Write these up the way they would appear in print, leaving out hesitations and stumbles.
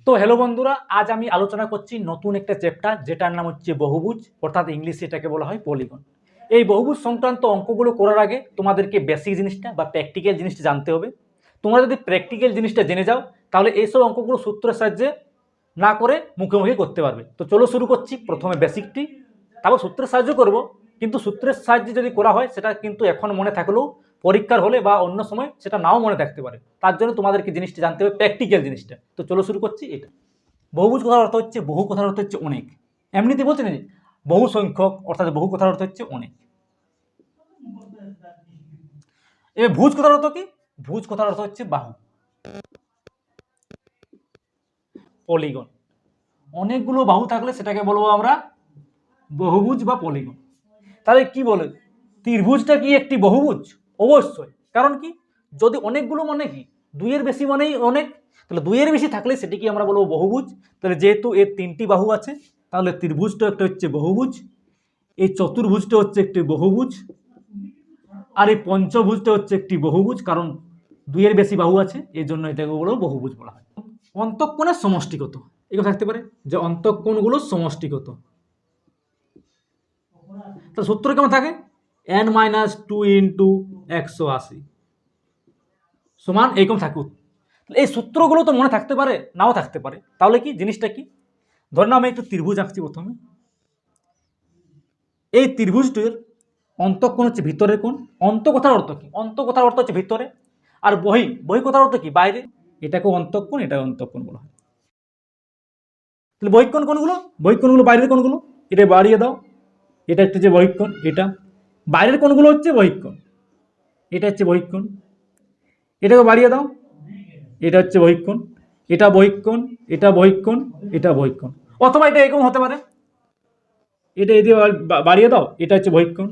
তো হ্যালো বন্ধুরা, আজ আমি আলোচনা করছি নতুন একটা চ্যাপ্টার যেটার নাম হচ্ছে বহুভুজ, অর্থাৎ ইংলিশে এটাকে বলা হয় পলিগন। এই বহুভুজ সংক্রান্ত অঙ্কগুলো করার আগে তোমাদেরকে বেসিক জিনিসটা বা প্র্যাকটিক্যাল জিনিসটা জানতে হবে। তোমরা যদি প্র্যাকটিক্যাল জিনিসটা জেনে যাও তাহলে এইসব অঙ্কগুলো সূত্রের সাহায্যে না করে মুখে মুখে করতে পারবে। তো চলো শুরু করছি। প্রথমে বেসিকটি, তারপর সূত্রের সাহায্য করব। কিন্তু সূত্রের সাহায্যে যদি করা হয় সেটা কিন্তু এখন মনে থাকলেও পরীক্ষার হলে বা অন্য সময় সেটা নাও মনে থাকতে পারে। তার জন্য তোমাদেরকে জিনিসটা জানতে হবে, প্র্যাকটিক্যাল জিনিসটা। তো চলো শুরু করছি। এটা বহুভুজ কথার অর্থ হচ্ছে, বহু কথার অর্থ হচ্ছে অনেক। এমনিতে বলছে না যে বহু সংখ্যক, অর্থাৎ বহু কথার অর্থ হচ্ছে অনেক। এবার ভুজ কথার অর্থ কি? ভুজ কথার অর্থ হচ্ছে বাহু। পলিগন, অনেকগুলো বাহু থাকলে সেটাকে বলবো আমরা বহুভুজ বা পলিগন। তাহলে কি বলে, ত্রিভুজটা কি একটি বহুভুজ? অবশ্যই। কারণ কি, যদি অনেকগুলো মানে কি, দুইয়ের বেশি মানেই অনেক। তাহলে দুইয়ের বেশি থাকলে সেটিকে আমরা বলবো বহুভুজ। তাহলে যেহেতু এর তিনটি বাহু আছে তাহলে ত্রিভুজটা একটা হচ্ছে বহুভুজ, এই চতুর্ভুজটা হচ্ছে একটি বহুভুজ, আর এই পঞ্চভুজটা হচ্ছে একটি বহুভুজ। কারণ দুইয়ের বেশি বাহু আছে, এই জন্য এটাকে বলবো বহুভুজ বলা হয়। অন্তঃকোণের সমষ্টিগত, এগুলো থাকতে পারে যে অন্তঃকোণগুলো সমষ্টিগত। তো সূত্র কেমন থাকে? n-2 ইন্টু 180 সমান এইরকম থাকুক। এই সূত্রগুলো তো মনে থাকতে পারে, নাও থাকতে পারে। তাহলে কি জিনিসটা কি, ধরে নাও আমি একটু ত্রিভুজ আঁকছি প্রথমে। এই ত্রিভুজটির অন্তঃকোণ হচ্ছে ভিতরের কোণ। অন্ত কথার অর্থ কি? অন্ত কথার অর্থ হচ্ছে ভিতরে। আর বহি, বহি কথার অর্থ কি? বাইরে। এটাকে অন্তঃকোণ, এটাকে অন্তঃকোণ বলা হয়। তাহলে বহিঃকোণ কোনগুলো? বহিঃকোণগুলো বাইরের কোণগুলো, এটা বাড়িয়ে দাও। এটা হচ্ছে যে বহিঃকোণ, এটা বাইরের কোণগুলো হচ্ছে বহিঃকোণ, এটা হচ্ছে বহিঃকোণ। এটাকে বাড়িয়ে দাও, এটা হচ্ছে বহিঃকোণ, এটা বহিঃকোণ, এটা বহিঃকোণ, এটা বহিঃকোণ। অথবা এটা এরকম হতে পারে, এটা এদিকে বাড়িয়ে দাও, এটা হচ্ছে বহিঃকোণ।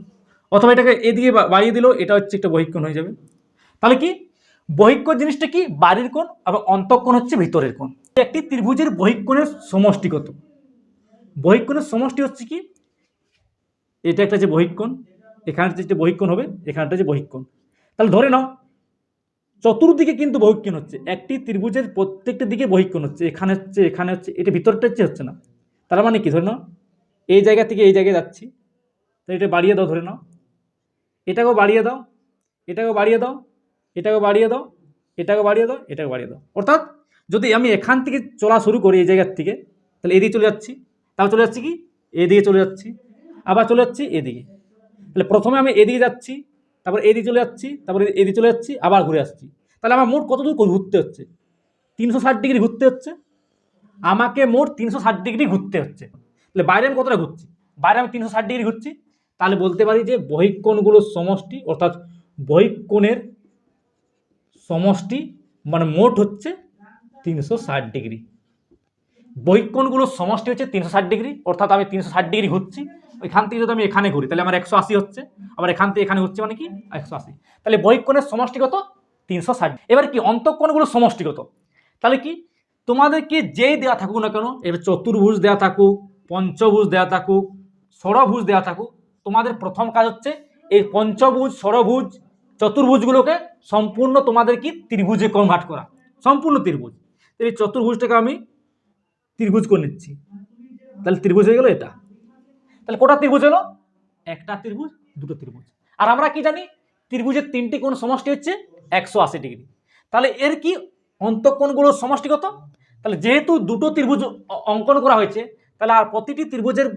অথবা এটাকে এদিকে বাড়িয়ে দিলেও এটা হচ্ছে একটা বহিঃকোণ হয়ে যাবে। তাহলে কি, বহিঃকোণ জিনিসটা কি? বাড়ির কোণ, এবং অন্তঃকোণ হচ্ছে ভিতরের কোণ। একটি ত্রিভুজের বহিঃকোণের সমষ্টিগত। বহিঃকোণের সমষ্টি হচ্ছে কি, এটা একটা যে বহিঃকোণ, এখানে যে বহিঃকোণ হবে, এখানটা যে বহিঃকোণ। তাহলে ধরে নাও চতুর্দিকে কিন্তু বহিঃকোণ হচ্ছে, একটি ত্রিভুজের প্রত্যেকটা দিকে বহিঃকোণ হচ্ছে, এখানে হচ্ছে, এখানে হচ্ছে, এটা ভিতরটা হচ্ছে না। তার মানে কি, ধরে নাও এই জায়গা থেকে এই জায়গায় যাচ্ছি, তো এটা বাড়িয়ে দাও, ধরে নাও এটাকেও বাড়িয়ে দাও, এটাকেও বাড়িয়ে দাও, এটাকেও বাড়িয়ে দাও, এটাকেও বাড়িয়ে দাও, এটাকে বাড়িয়ে দাও। অর্থাৎ যদি আমি এখান থেকে চলা শুরু করি এই জায়গার থেকে, তাহলে এদিকে চলে যাচ্ছি, তারপর চলে যাচ্ছি কি, এদিকে চলে যাচ্ছি, আবার চলে যাচ্ছি এদিকে। তাহলে প্রথমে আমি এদিকে যাচ্ছি, তারপর এদিকে চলে যাচ্ছি, তারপরে এদিকে চলে যাচ্ছি, আবার ঘুরে আসছি। তাহলে আমার মোট কত দূর ঘুরতে হচ্ছে? 360 ডিগ্রি ঘুরতে হচ্ছে। আমাকে মোট 360 ডিগ্রি ঘুরতে হচ্ছে। তাহলে বাইরে আমি কতটা ঘুরছি? বাইরে আমি 360 ডিগ্রি ঘুরছি। তাহলে বলতে পারি যে বহিঃকোণগুলোর সমষ্টি, অর্থাৎ বহিঃকোণের সমষ্টি মানে মোট হচ্ছে 360 ডিগ্রি। বহিঃকোণগুলোর সমষ্টি হচ্ছে 360 ডিগ্রি, অর্থাৎ আমি 360 ডিগ্রি ঘুরছি। ওইখান থেকে যদি আমি এখানে ঘুরি তাহলে আমার 180 হচ্ছে, আবার এখান থেকে এখানে হচ্ছে মানে কি 180। তাহলে বহিঃকোণের সমষ্টিগত 360। এবার কি অন্তঃকোণগুলো সমষ্টিগত। তাহলে কি, তোমাদেরকে যেই দেওয়া থাকুক না কেন, এবার চতুর্ভুজ দেওয়া থাকুক, পঞ্চভুজ দেওয়া থাকুক, ষড়ভুজ দেওয়া থাকুক, তোমাদের প্রথম কাজ হচ্ছে এই পঞ্চভুজ, ষড়ভুজ, চতুর্ভুজগুলোকে সম্পূর্ণ তোমাদের কি ত্রিভুজে কনভার্ট করা, সম্পূর্ণ ত্রিভুজ। এই চতুর্ভুজটাকে আমি ত্রিভুজ করে নিচ্ছি, তাহলে ত্রিভুজ হয়ে গেল এটা। তাহলে কটা ত্রিভুজ হলো? একটা ত্রিভুজ, দুটো ত্রিভুজ। আর আমরা কি জানি, ত্রিভুজের তিনটি কোণ সমষ্টি হচ্ছে 180 ডিগ্রি। তাহলে এর কি অন্তঃকোণগুলোর সমষ্টি কত? তাহলে যেহেতু দুটো ত্রিভুজ অঙ্কন করা হয়েছে, তাহলে আর প্রতিটি ত্রিভুজের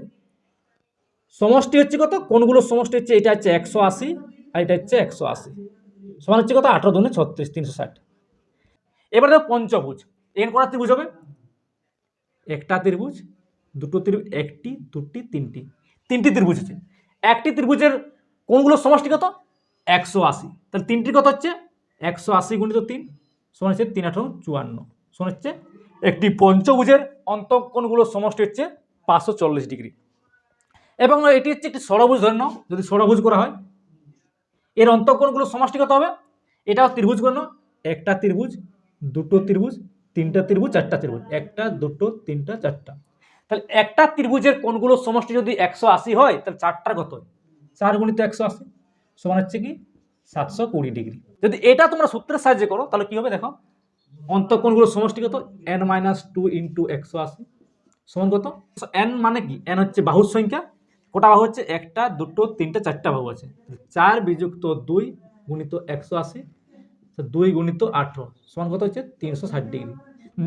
সমষ্টি হচ্ছে কত? কোণগুলোর সমষ্টি হচ্ছে, এটা হচ্ছে 180 আর এটা হচ্ছে 180, সমান হচ্ছে কত? 18 দুগুণে 36, 360। এবার দেখো পঞ্চভুজ, এখানে কটা ত্রিভুজ হবে? একটা ত্রিভুজ, দুটো ত্রিভুজ, একটি, দুটি, তিনটি, তিনটি ত্রিভুজ আছে। একটি ত্রিভুজের কোণগুলোর সমষ্টি কত? 180। তাহলে তিনটির কত হচ্ছে? 180 গুণিত 3 সমান হচ্ছে 3 18 54, সমান হচ্ছে একটি পঞ্চভুজের অন্তঃকোণগুলোর সমষ্টি হচ্ছে 540 ডিগ্রি। এবং এটি হচ্ছে একটি ষড়ভুজ। ধরে নাও যদি ষড়ভুজ করা হয়, এর অন্তঃকোণগুলোর সমষ্টি কত হবে? এটাও ত্রিভুজ করে নাও, একটা ত্রিভুজ, দুটো ত্রিভুজ, তিনটা ত্রিভুজ, চারটা ত্রিভুজ, একটা, দুটো, তিনটা, চারটা। তাহলে একটা ত্রিভুজের কোণগুলোর সমষ্টি যদি 180 হয়, তাহলে চারটার কত? 4 গুণিত 180 সমান হচ্ছে কি 720 ডিগ্রি। যদি এটা তোমরা সূত্রের সাহায্যে করো তাহলে কি হবে দেখো, অন্তঃকোণগুলোর সমষ্টি কত, n-2 ইন্টু 180 সমান কত, n মানে কি, n হচ্ছে বাহুর সংখ্যা, কটা বাহু হচ্ছে, একটা দুটো তিনটে চারটা বাহু আছে, 4 বিযুক্ত 2 গুণিত 180, 2 গুণিত 18 সমান কত হচ্ছে 360 ডিগ্রি।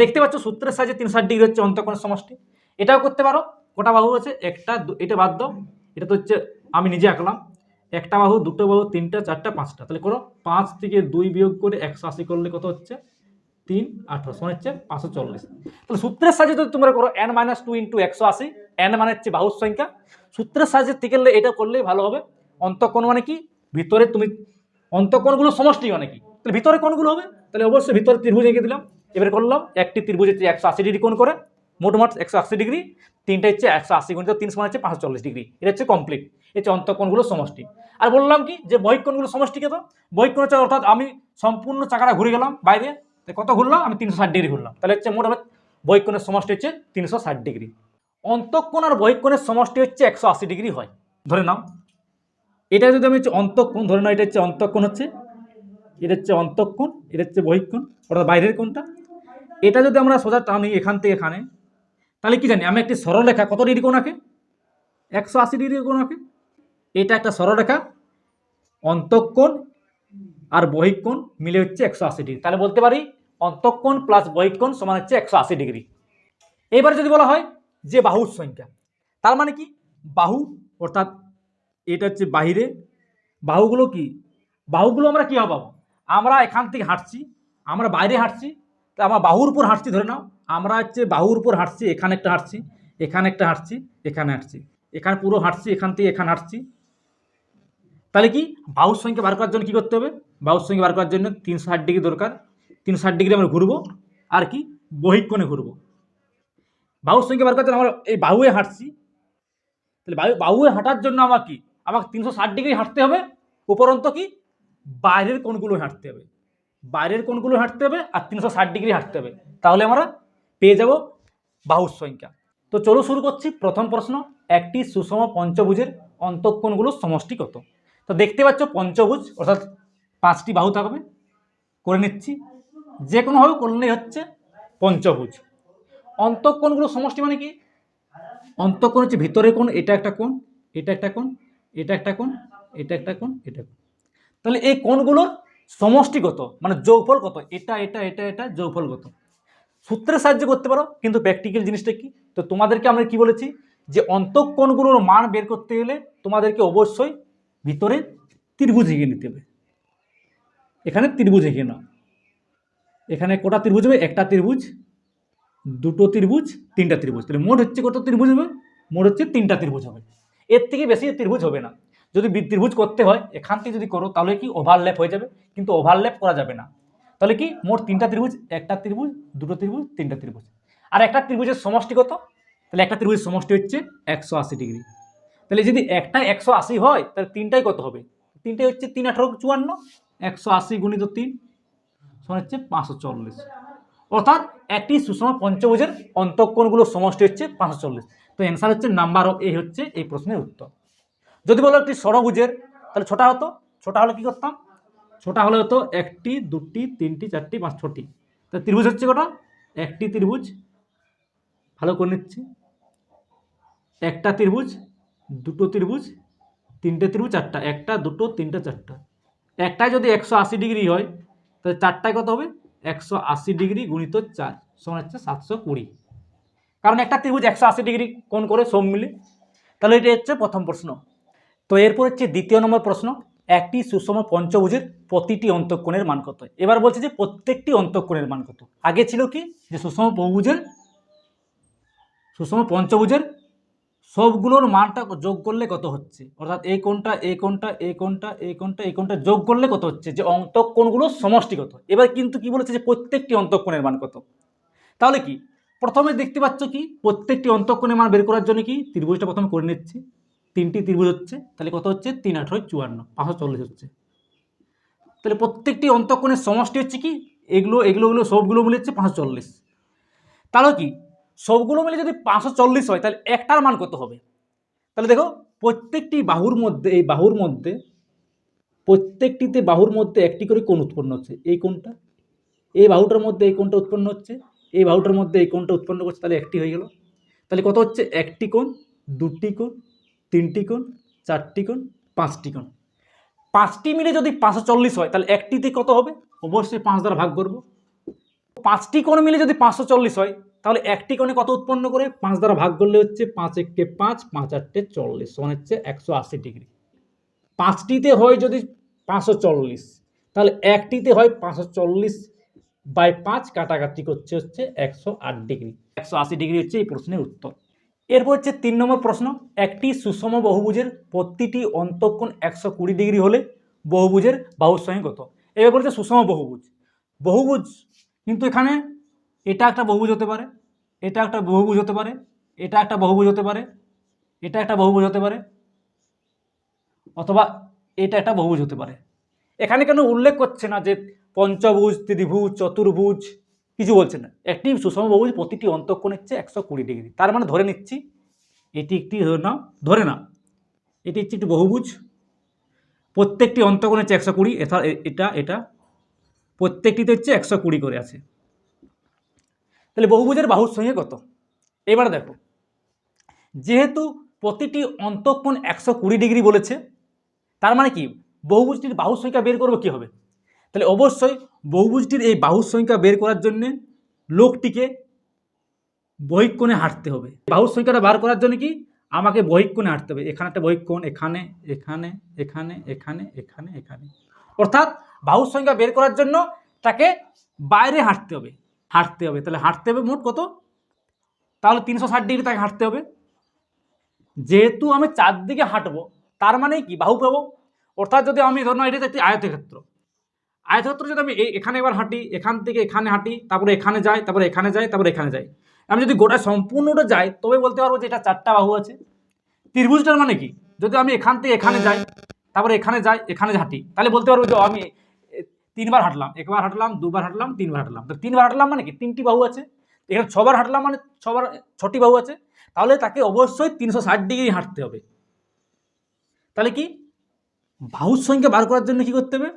দেখতে পাচ্ছ সূত্রের সাহায্যে 360 ডিগ্রি হচ্ছে অন্তঃকোণের সমষ্টি। এটাও করতে পারো, কটা বাহু আছে, একটা, এটা বাদ দাও, এটা তো হচ্ছে আমি নিজে আঁকলাম, একটা বাহু, দুটো বাহু, তিনটা, চারটা, পাঁচটা, তাহলে করো 5 থেকে 2 বিয়োগ করে 180 করলে কত হচ্ছে 3 18 সমান হচ্ছে 540। তাহলে সূত্রের সাহায্যে যদি তোমরা করো n-2 ইন্টু 180, n মানে হচ্ছে বাহুর সংখ্যা, সূত্রের সাহায্যে থেকে এটা করলেই ভালো হবে। অন্তঃকোণ মানে কি, ভিতরে তুমি অন্তঃকোণগুলো সমষ্টি মানে কি, তাহলে ভিতরে কোণগুলো হবে, তাহলে অবশ্যই ভিতরে ত্রিভুজ এঁকে দিলাম। এবারে করলাম একটি ত্রিভুজ হচ্ছে 180 ডিগ্রি কোণ করে, মোট 180 ডিগ্রি, তিনটা হচ্ছে 180 গুণিত 3 সমান হচ্ছে 540 ডিগ্রি, এটা হচ্ছে কমপ্লিট, এটা হচ্ছে অন্তঃকোণগুলো সমষ্টি। আর বললাম কি যে বহিঃকোণগুলো সমষ্টি কত, বহিঃকোণ হচ্ছে অর্থাৎ আমি সম্পূর্ণ চাকাটা ঘুরে গেলাম বাইরে, কত ঘুরলাম, আমি 360 ডিগ্রি ঘুরলাম, তাহলে হচ্ছে মোট হবে বহিঃকোণের সমষ্টি হচ্ছে 360 ডিগ্রি। অন্তঃকোণ আর বহিঃকোণের সমষ্টি হচ্ছে 180 ডিগ্রি হয়, ধরে নাও। এটা যদি আমি হচ্ছে অন্তঃকোণ ধরে নাও, এটা হচ্ছে অন্তঃকোণ, হচ্ছে এটা হচ্ছে অন্তঃকোণ, এটা হচ্ছে বহিঃকোণ অর্থাৎ বাইরের কোণটা। এটা যদি আমরা সোজা টানি এখান থেকে এখানে, তাহলে কি জানি আমি একটি সরলরেখা কত ডিগ্রি কোণ আঁকে, 180 ডিগ্রি কোণ আঁকে। এটা একটা সরলরেখা, অন্তঃকোণ আর বহিঃকোণ মিলে হচ্ছে 180 ডিগ্রি, তাহলে বলতে পারি অন্তঃকোণ প্লাস বহিঃকোণ সমান হচ্ছে 180 ডিগ্রি। এবারে যদি বলা হয় যে বাহুর সংখ্যা, তার মানে কি, বাহু অর্থাৎ এটা হচ্ছে বাহিরে, বাহুগুলো কি, বাহুগুলো আমরা কীভাবে পাবো, আমরা এখান থেকে হাঁটছি, আমরা বাইরে হাঁটছি, তা আমরা বাহুর উপর হাঁটছি, ধরে নাও আমরা হচ্ছে বাহুর উপর হাঁটছি, এখানে একটা হাঁটছি, এখানে একটা হাঁটছি, এখানে হাঁটছি, এখানে পুরো হাঁটছি, এখান থেকে এখানে হাঁটছি, তাহলে কি বাহুর সংখ্যা বার করার জন্য কি করতে হবে, বাহুর সংখ্যা বার করার জন্য 360 ডিগ্রি দরকার, 360 ডিগ্রি আমরা ঘুরবো, আর কি বহিঃকোণে ঘুরবো। বাহুর সংখ্যা বার করার জন্য আমরা এই বাহুয়ে হাঁটছি, তাহলে বাহুয়ে হাঁটার জন্য আমার কি, আমাকে 360 ডিগ্রি হাঁটতে হবে, উপরন্ত কি বাইরের কোণগুলো হাঁটতে হবে, বাইরের কোণগুলো হাঁটতে হবে আর 360 ডিগ্রি হাঁটতে হবে, তাহলে আমরা পেয়ে যাব বাহুর সংখ্যা। তো চলো শুরু করছি প্রথম প্রশ্ন, একটি সুষম পঞ্চভুজের অন্তঃকোণগুলোর সমষ্টি কত। তো দেখতে পাচ্ছ পঞ্চভুজ অর্থাৎ 5টি বাহু থাকবে, করে নিচ্ছি, যে কোনোভাবে করলেই হচ্ছে পঞ্চভুজ। অন্তঃকোণগুলোর সমষ্টি মানে কি, অন্তঃকোণ হচ্ছে ভিতরের কোণ, এটা একটা কোণ, এটা একটা কোণ, এটা একটা কোণ, এটা একটা কোণ, এটা কোণ, তাহলে এই কোণগুলোর সমষ্টি কত মানে যোগফল কত, এটা এটা এটা এটা যোগফল কত, সূত্রের সাহায্যে করতে পারো, কিন্তু প্র্যাকটিক্যাল জিনিসটা কি, তো তোমাদেরকে আমরা কি বলেছি যে অন্তঃকোণগুলোর মান বের করতে গেলে তোমাদেরকে অবশ্যই ভিতরে ত্রিভুজ এঁকে নিতে হবে। এখানে ত্রিভুজ এঁকে নাও, এখানে কটা ত্রিভুজ হবে, একটা ত্রিভুজ, দুটো ত্রিভুজ, তিনটা ত্রিভুজ, তাহলে মোট হচ্ছে কত ত্রিভুজ হবে, মোট হচ্ছে 3টা ত্রিভুজ হবে, এর থেকে বেশি ত্রিভুজ হবে না। যদি ত্রিভুজ করতে হয় এখান থেকে যদি করো তাহলে কি ওভারল্যাপ হয়ে যাবে, কিন্তু ওভারল্যাপ করা যাবে না, তাহলে কি মোট 3টা ত্রিভুজ, একটা ত্রিভুজ, দুটো ত্রিভুজ, তিনটা ত্রিভুজ। আর একটা ত্রিভুজের সমষ্টি কত, তাহলে একটা ত্রিভুজের সমষ্টি হচ্ছে 180 ডিগ্রি, তাহলে যদি একটা 180 হয় তাহলে তিনটাই কত হবে, তিনটাই হচ্ছে 3 18 54, 180 গুণিত 3 সমান হচ্ছে 540, অর্থাৎ একটি সুষম পঞ্চভুজের অন্তঃকোণগুলোর সমষ্টি হচ্ছে 540। তো অ্যান্সার হচ্ছে নাম্বার অফ এ হচ্ছে এই প্রশ্নের উত্তর। যদি বলো একটি ষড়ভুজের, তাহলে ছোটা হতো, ছোটা হলে কি করতাম, ছোটা হলে হতো একটি, দুটি, তিনটি, চারটি, 5 ছটি, তো ত্রিভুজ হচ্ছে কটা, একটি ত্রিভুজ, ভালো করে নিচ্ছি, একটা ত্রিভুজ, দুটো ত্রিভুজ, তিনটে ত্রিভুজ, চারটা, একটা দুটো তিনটা চারটা, একটাই যদি 180 ডিগ্রি হয় তাহলে চারটায় কত হবে, 180 ডিগ্রি গুণিত 4 সমান হচ্ছে 720, কারণ একটা ত্রিভুজ 180 ডিগ্রি কোণ করে সব মিলে। তাহলে এটা হচ্ছে প্রথম প্রশ্ন। তো এরপর হচ্ছে দ্বিতীয় নম্বর প্রশ্ন, একটি সুষম পঞ্চভুজের প্রতিটি অন্তঃকোণের মান কত। এবার বলছে যে প্রত্যেকটি অন্তঃকোণের মান কত। আগে ছিল কি যে সুষম পঞ্চভুজের সবগুলোর মানটা যোগ করলে কত হচ্ছে, অর্থাৎ এই কোণটা, এই কোণটা, এই কোণটা, এই কোণটা, এই কোণটা যোগ করলে কত হচ্ছে, যে অন্তঃকোণগুলোর সমষ্টি কত। এবার কিন্তু কি বলেছে যে প্রত্যেকটি অন্তঃকোণের মান কত। তাহলে কি প্রথমে দেখতে পাচ্ছ কি প্রত্যেকটি অন্তঃকোণের মান বের করার জন্য কি ত্রিভুজটা প্রথমে করে নিচ্ছি, 3টি ত্রিভুজ হচ্ছে, তাহলে কত হচ্ছে 3 18 54, 540 হচ্ছে। তাহলে প্রত্যেকটি অন্তঃকোণের সমষ্টি হচ্ছে কি এগুলো এগুলো এগুলো সবগুলো মিলে হচ্ছে 540। তাহলে কি সবগুলো মিলে যদি 540 হয় তাহলে একটার মান কত হবে। তাহলে দেখো প্রত্যেকটি বাহুর মধ্যে, এই বাহুর মধ্যে প্রত্যেকটিতে বাহুর মধ্যে একটি করে কোণ উৎপন্ন হচ্ছে, এই কোণটা, এই বাহুটার মধ্যে এই কোণটা উৎপন্ন হচ্ছে, এই বাহুটার মধ্যে এই কোণটা উৎপন্ন করছে, তাহলে একটি হয়ে গেল। তাহলে কত হচ্ছে? একটি কোণ, দুটি কোণ, তিনটি কোণ, চারটি কোণ, পাঁচটি কোণ। পাঁচটি মিলে যদি 540 হয় তাহলে একটিতে কত হবে? অবশ্যই 5 দ্বারা ভাগ করব। পাঁচটি কোণ মিলে যদি 540 হয় তাহলে একটি কোণে কত উৎপন্ন করে? 5 দ্বারা ভাগ করলে হচ্ছে 5 একে 5, 5 আটে 40, সমান হচ্ছে 180 ডিগ্রি। পাঁচটিতে হয় যদি 540, তাহলে একটিতে হয় 540/5, কাটাকাটি করছে হচ্ছে 108 ডিগ্রি। 180 ডিগ্রি হচ্ছে এই প্রশ্নের উত্তর। এরপর হচ্ছে 3 নম্বর প্রশ্ন, একটি সুষম বহুভুজের প্রতিটি অন্তঃকোণ 120 ডিগ্রি হলে বহুভুজের বাহুর সংখ্যা কত? এবার বলছে সুষম বহুভুজ। বহুভুজ কিন্তু এখানে এটা একটা বহুভুজ হতে পারে, এটা একটা বহুভুজ হতে পারে, এটা একটা বহুভুজ হতে পারে, এটা একটা বহুভুজ হতে পারে, অথবা এটা একটা বহুভুজ হতে পারে। এখানে কেন উল্লেখ করছে না যে পঞ্চভুজ, ত্রিভুজ, চতুর্ভুজ, কিছু বলছে না। একটি সুষম বহুভুজ প্রতিটি অন্তঃকোণ হচ্ছে 120 ডিগ্রি। তার মানে ধরে নিচ্ছি এটি একটি, ধরে না এটি হচ্ছে একটি বহুভুজ, প্রত্যেকটি অন্তঃকোণ হচ্ছে 120, এটা এটা প্রত্যেকটিতে হচ্ছে 120 করে আছে। তাহলে বহুভুজের বাহুর সংখ্যা কত? এবার দেখো, যেহেতু প্রতিটি অন্তঃকোণ 120 ডিগ্রি বলেছে, তার মানে কি বহুভুজটির বাহুর সংখ্যা বের করবো কি হবে? তাহলে অবশ্যই বহুভুজটির এই বাহুর সংখ্যা বের করার জন্য লোকটিকে বহিক কোণে হাঁটতে হবে। বাহুর সংখ্যাটা বার করার জন্য কি আমাকে বহিক কোণে হাঁটতে হবে। এখানে একটা বহিক কোণ, এখানে, এখানে, এখানে, এখানে, এখানে, এখানে, অর্থাৎ বাহুর সংখ্যা বের করার জন্য তাকে বাইরে হাঁটতে হবে, তাহলে হাঁটতে হবে মোট কত? তাহলে 360 ডিগ্রি তাকে হাঁটতে হবে। যেহেতু আমি চারদিকে হাঁটবো, তার মানে কি বাহু পাবো। অর্থাৎ যদি আমি ধরুন এটা একটি আয়তক্ষেত্র, যদি আমি এখানে একবার হাঁটি, এখান থেকে এখানে হাঁটি, তারপরে এখানে যাই, তারপরে এখানে যাই, তারপরে এখানে যাই, আমি যদি গোটা সম্পূর্ণটা যাই তবে বলতে পারবো যে এটা 4টা বাহু আছে। ত্রিভুজটার মানে কি, যদি আমি এখান থেকে এখানে যাই, তারপরে এখানে যাই, এখানে হাঁটি, তাহলে বলতে পারবো যে আমি 3বার হাঁটলাম, 1বার হাঁটলাম, 2বার হাঁটলাম, 3বার হাঁটলাম। তো 3বার হাঁটলাম মানে কি 3টি বাহু আছে। এখানে 6বার হাঁটলাম মানে 6টি বাহু আছে। তাহলে তাকে অবশ্যই 360 ডিগ্রি হাঁটতে হবে। তাহলে কি বাহুর সংখ্যা বার করার জন্য কি করতে হবে?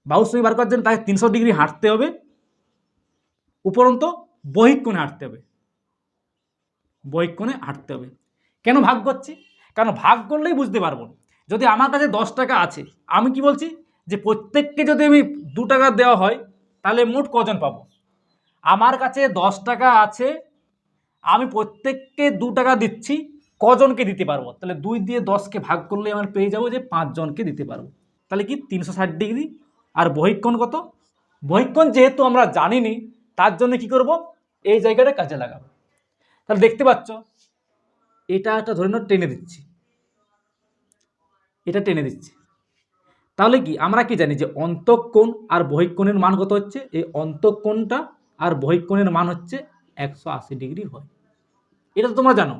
বাহুর সংখ্যা বার করার জন্য তাকে 300 ডিগ্রি হাঁটতে হবে, উপরন্ত বহিক কোণে হাঁটতে হবে, বহিক কোণে হাঁটতে হবে। কেন ভাগ করছি? কারণ ভাগ করলেই বুঝতে পারবো। যদি আমার কাছে 10 টাকা আছে, আমি কি বলছি যে প্রত্যেককে যদি আমি 2 টাকা দেওয়া হয় তাহলে মোট কজন পাবো? আমার কাছে 10 টাকা আছে, আমি প্রত্যেককে 2 টাকা দিচ্ছি, কজনকে দিতে পারবো? তাহলে 2 দিয়ে 10কে ভাগ করলে আমার পেয়ে যাবো যে 5 জনকে দিতে পারবো। তাহলে কি 360 ডিগ্রি। আর বহিক কোণ কত? বহিক কোণ যেহেতু আমরা জানিনি, তার জন্য কি করব, এই জায়গাটা কাজে লাগাবো। তাহলে দেখতে পাচ্ছ এটা একটা ধরে নাও টেনে দিচ্ছি, এটা টেনে দিচ্ছি। তাহলে কি আমরা কি জানি যে অন্তঃকোণ আর বহিক কোণের মান কত হচ্ছে? এই অন্তঃকোণটা আর বহিক কোণের মান হচ্ছে 180 ডিগ্রি হয়। এটা তো তোমরা জানো।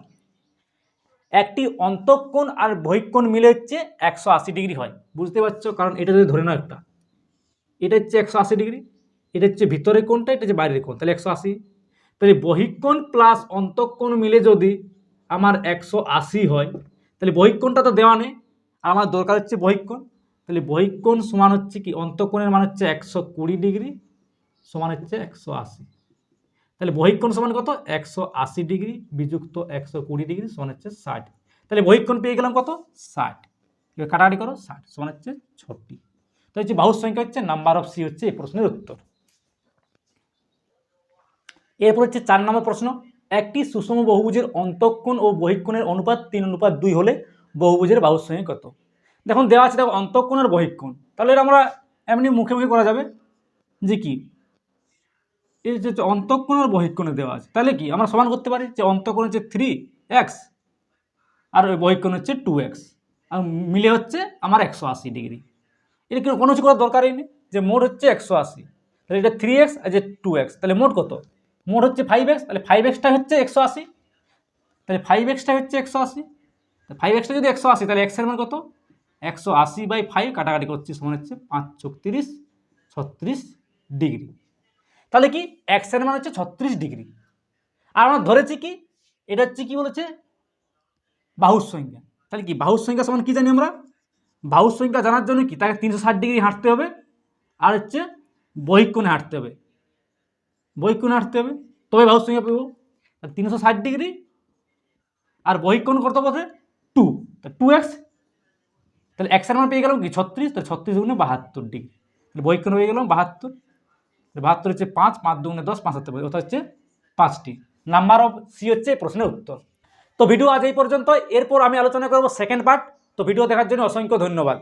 একটি অন্তঃকোণ আর বহিক কোণ মিলে হচ্ছে 180 ডিগ্রি হয়। বুঝতে পারছো? কারণ এটা যদি ধরে নাও একটা, এটা হচ্ছে 180 ডিগ্রি, এটা হচ্ছে ভিতরের কোণটা, এটা হচ্ছে বাইরের কোণ, তাহলে 180। তাহলে বহিক কোণ প্লাস অন্তঃকোণ মিলে যদি আমার 180 হয়, তাহলে বহিক কোণটা তো দেওয়া নেই, আমার দরকার হচ্ছে বহিক কোণ। তাহলে বহিক কোণ সমান হচ্ছে কি, অন্তঃকোণের মান হচ্ছে 120 ডিগ্রি, সমান হচ্ছে 180। তাহলে বহিক কোণ সমান কত? 180 ডিগ্রি বিযুক্ত 120 ডিগ্রি সমান হচ্ছে 60। তাহলে বহিক কোণ পেয়ে গেলাম কত? 60। এবার কাটাকাটি করো, 60 সমান হচ্ছে 6টি। তো হচ্ছে বাহুর সংখ্যা হচ্ছে নাম্বার অফ সি হচ্ছে এই প্রশ্নের উত্তর। এরপর হচ্ছে 4 নম্বর প্রশ্ন, একটি সুষম বহুভুজের অন্তঃকোণ ও বহিক কোণের অনুপাত 3:2 হলে বহুভুজের বাহুর সংখ্যা কত? দেখুন দেওয়া আছে, দেখো অন্তঃকোণ আর বহিক কোণ, তাহলে এটা আমরা এমনি মুখে মুখে করা যাবে যে কি এই যে অন্তঃকোণ আর বহিক কোণে দেওয়া আছে, তাহলে কি আমরা সমান করতে পারি যে অন্তঃকোণ হচ্ছে 3x আর বহিক কোণ হচ্ছে 2x, আর মিলে হচ্ছে আমার 180 ডিগ্রি। এটা কোনো কিছু করার দরকারই নেই, যে মোট হচ্ছে 180, তাহলে এটা 3x আর যে 2x, তাহলে মোট কত? মোট হচ্ছে 5x, তাহলে 5xটা হচ্ছে 180, তাহলে 5xটা হচ্ছে 180, 5xটা যদি 180 তাহলে x এর মান কত? 180/5 কাটাকাটি করছি, সমান হচ্ছে 5 × 30 36 ডিগ্রি। তাহলে কি x এর মান হচ্ছে 36 ডিগ্রি। আর আমরা ধরেছি কি এটা হচ্ছে কি বলেছে, বাহুর সংখ্যা। তাহলে কি বাহুর সংখ্যা সমান কি জানি আমরা? বাহুর সংখ্যা জানার জন্য কি তাকে 360 ডিগ্রি হাঁটতে হবে, আর হচ্ছে বহিক কোণে হাঁটতে হবে। বহিক কোণ আসতে হবে, তবে বাহুর সংখ্যা পাবো। 360 ডিগ্রি আর বহিক কোণ কত বসে 2, তা 2x, তাহলে x এর মান পেয়ে গেলাম কি 36, তাহলে 36 গুণে 72 ডিগ্রি, তাহলে বহিক কোণ হয়ে গেলাম 72, 72 হচ্ছে 5, 5 দুগুণে 10, 5 হাতে পারি, অর্থাৎ হচ্ছে 5টি। নাম্বার অফ সি হচ্ছে এই প্রশ্নের উত্তর। তো ভিডিও আজ এই পর্যন্ত, এরপর আমি আলোচনা করব সেকেন্ড পার্ট। তো ভিডিও দেখার জন্য অসংখ্য ধন্যবাদ।